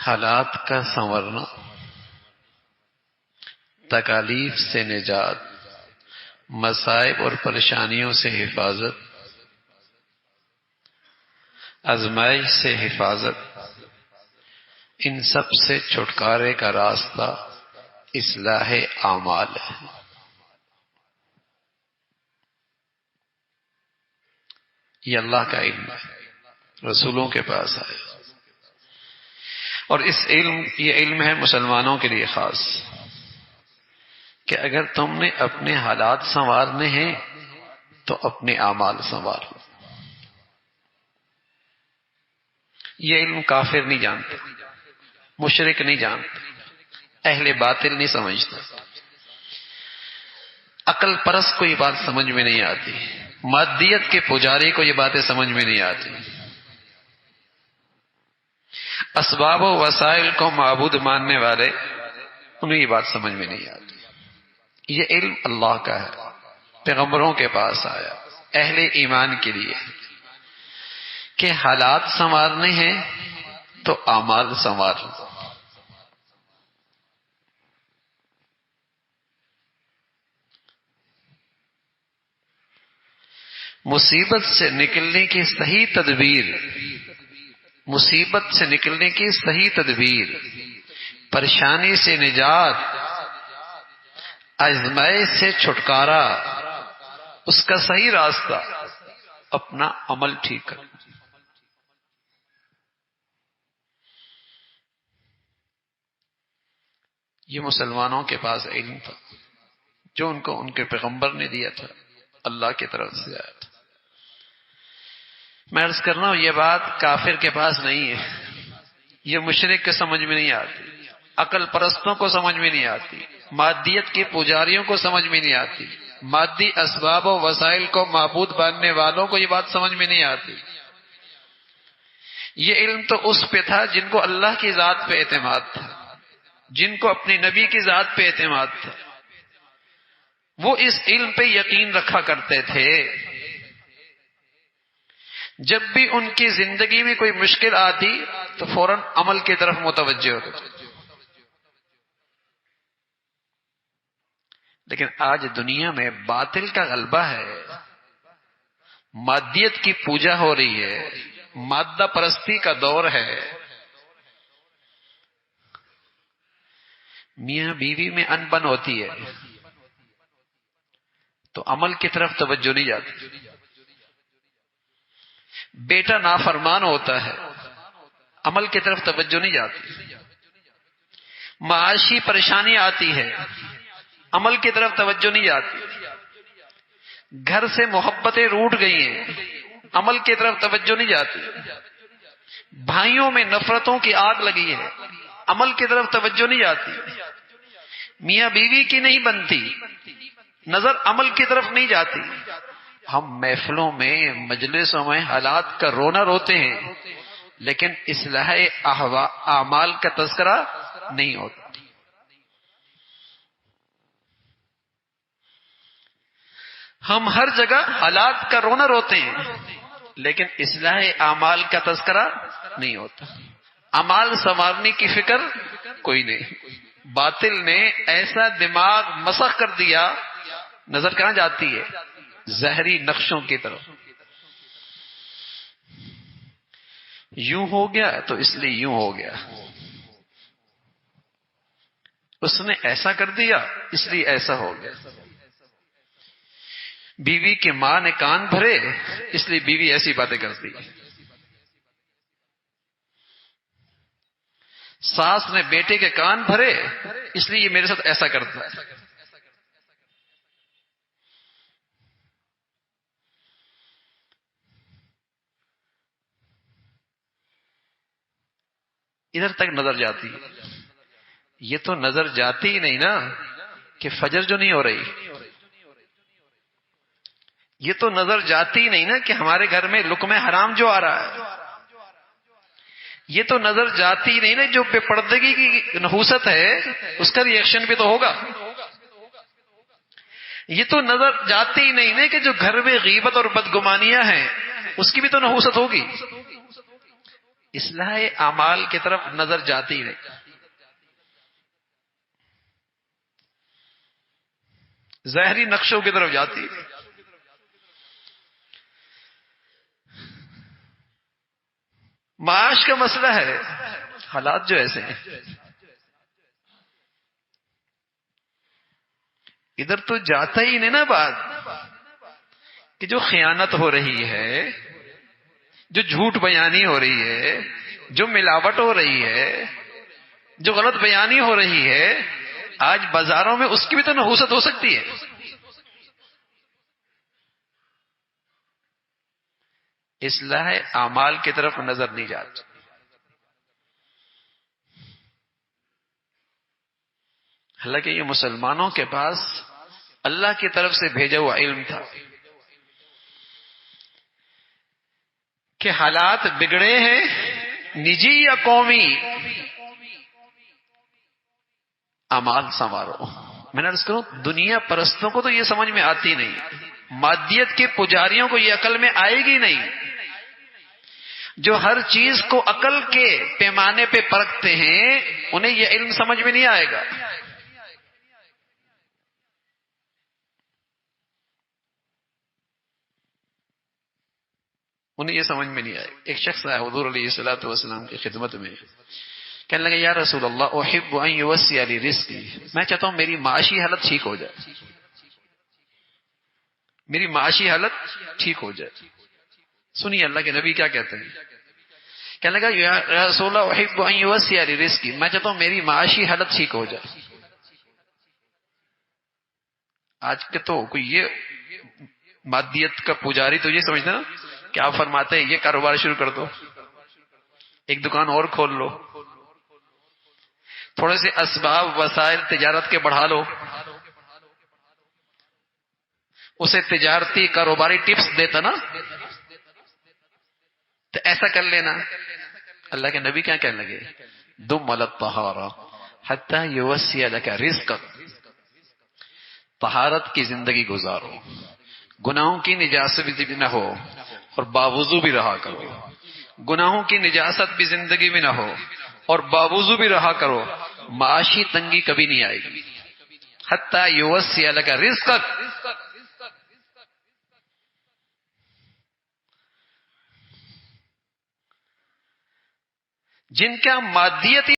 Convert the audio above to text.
حالات کا سنورنا، تکالیف سے نجات، مصائب اور پریشانیوں سے حفاظت، آزمائش سے حفاظت، ان سب سے چھٹکارے کا راستہ اصلاح اعمال ہے۔ یہ اللہ کا علم ہے، رسولوں کے پاس آیا، اور یہ علم ہے مسلمانوں کے لیے خاص، کہ اگر تم نے اپنے حالات سنوارنے ہیں تو اپنے اعمال سنوارو۔ یہ علم کافر نہیں جانتا، مشرک نہیں جانتا، اہل باطل نہیں سمجھتا، عقل پرست کو یہ بات سمجھ میں نہیں آتی، مادیت کے پجاری کو یہ باتیں سمجھ میں نہیں آتی، اسباب و وسائل کو معبود ماننے والے انہیں یہ بات سمجھ میں نہیں آتی۔ یہ علم اللہ کا ہے، پیغمبروں کے پاس آیا، اہل ایمان کے لیے، کہ حالات سنوارنے ہیں تو اعمال سنوار لو۔ مصیبت سے نکلنے کی صحیح تدبیر، مصیبت سے نکلنے کی صحیح تدبیر، پریشانی سے نجات، آزمائش سے چھٹکارا، اس کا صحیح راستہ اپنا عمل ٹھیک کرنا۔ یہ مسلمانوں کے پاس علم تھا جو ان کو ان کے پیغمبر نے دیا تھا، اللہ کی طرف سے آیا تھا۔ میں عرض کر رہا ہوں یہ بات کافر کے پاس نہیں ہے، یہ مشرک کے سمجھ میں نہیں آتی، عقل پرستوں کو سمجھ میں نہیں آتی، مادیت کے پجاریوں کو سمجھ میں نہیں آتی، مادی اسباب و وسائل کو معبود ماننے والوں کو یہ بات سمجھ میں نہیں آتی۔ یہ علم تو اس پہ تھا جن کو اللہ کی ذات پہ اعتماد تھا، جن کو اپنے نبی کی ذات پہ اعتماد تھا، وہ اس علم پہ یقین رکھا کرتے تھے۔ جب بھی ان کی زندگی میں کوئی مشکل آتی تو فوراً عمل کی طرف متوجہ ہوتے تھے۔ لیکن آج دنیا میں باطل کا غلبہ ہے، مادیت کی پوجا ہو رہی ہے، مادہ پرستی کا دور ہے، میاں بیوی میں انبن ہوتی ہے تو عمل کی طرف توجہ نہیں جاتی، بیٹا نافرمان ہوتا ہے عمل کی طرف توجہ نہیں جاتی، معاشی پریشانی آتی ہے عمل کی طرف توجہ نہیں جاتی، گھر سے محبتیں روٹ گئی ہیں عمل کی طرف توجہ نہیں جاتی، بھائیوں میں نفرتوں کی آگ لگی ہے عمل کی طرف توجہ نہیں جاتی، میاں بیوی کی نہیں بنتی، نظر عمل کی طرف نہیں جاتی۔ ہم محفلوں میں مجلسوں میں حالات کا رونا روتے ہیں لیکن اصلاح اعمال کا تذکرہ نہیں ہوتا۔ ہم ہر جگہ حالات کا رونا روتے ہیں لیکن اصلاح اعمال کا تذکرہ نہیں ہوتا، اعمال سنوارنے کی فکر کوئی نہیں۔ باطل نے ایسا دماغ مسخ کر دیا، نظر کہاں جاتی ہے؟ زہری نقشوں کی طرف۔ یوں ہو گیا تو اس لیے یوں ہو گیا، اس نے ایسا کر دیا اس لیے ایسا ہو گیا، بیوی کے ماں نے کان بھرے اس لیے بیوی ایسی باتیں کرتی، ساس نے بیٹے کے کان بھرے اس لیے یہ میرے ساتھ ایسا کرتا ہے۔ ادھر تک نظر جاتی ہے، یہ تو نظر جاتی ہی نہیں نا کہ فجر جو نہیں ہو رہی، یہ تو نظر جاتی ہی نہیں نا کہ ہمارے گھر میں لقمہ حرام جو آ رہا ہے، یہ تو نظر جاتی ہی نہیں نا جو بے پردگی کی نحوست ہے اس کا ریئیکشن بھی تو ہوگا، یہ تو نظر جاتی ہی نہیں نا کہ جو گھر میں غیبت اور بدگمانیاں ہیں اس کی بھی تو نحوست ہوگی۔ اصلاح اعمال کی طرف نظر جاتی نہیں، ظاہری نقشوں کی طرف جاتی ہے۔ معاش کا مسئلہ ہے، حالات جو ایسے ہیں، ادھر تو جاتا ہی نہیں نا بات کہ جو خیانت ہو رہی ہے، جو جھوٹ بیانی ہو رہی ہے، جو ملاوٹ ہو رہی ہے، جو غلط بیانی ہو رہی ہے، آج بازاروں میں اس کی بھی تو نحوست ہو سکتی ہے۔ اصلاح اعمال کی طرف نظر نہیں جاتی۔ حالانکہ یہ مسلمانوں کے پاس اللہ کی طرف سے بھیجا ہوا علم تھا کہ حالات بگڑے ہیں، نجی یا قومی، اعمال سنوارو۔ میں نے عرض کروں، دنیا پرستوں کو تو یہ سمجھ میں آتی نہیں، مادیت کے پجاریوں کو یہ عقل میں آئے گی نہیں، جو ہر چیز کو عقل کے پیمانے پہ پرکھتے ہیں انہیں یہ علم سمجھ میں نہیں آئے گا۔ انہیں یہ سمجھ میں نہیں آئے۔ ایک شخص آیا حضور علیہ الصلوۃ والسلام کی خدمت میں، کہنے لگا یا رسول اللہ احب ان یوسع لی رزقی، میں چاہتا ہوں میری معاشی حالت ٹھیک ہو جائے، میری معاشی حالت ٹھیک ہو جائے۔ سنیے اللہ کے نبی کیا کہتے ہیں، کہنے لگا یا رسول اللہ احب ان یوسع لی رزقی، میں چاہتا ہوں میری معاشی حالت ٹھیک ہو جائے۔ آج کے تو کوئی یہ مادیت کا پجاری تو یہ سمجھتا نا کہ آپ فرماتے ہیں یہ کاروبار شروع کر دو، ایک دکان اور کھول لو، تھوڑے سے اسباب وسائل تجارت کے بڑھا لو، اسے تجارتی کاروباری ٹپس دیتا نا تو ایسا کر لینا۔ اللہ کے نبی کیا کہنے لگے، دم علی الطہارہ حتی یوسع لک رزقک، طہارت کی زندگی گزارو، گناہوں کی نجاست بھی نہ ہو اور باوضو بھی رہا کرو، گناہوں کی نجاست بھی زندگی میں نہ ہو اور باوضو بھی رہا کرو، معاشی تنگی کبھی نہیں آئے گی۔ حتی یوسع لک رزقک، جن کا مادیت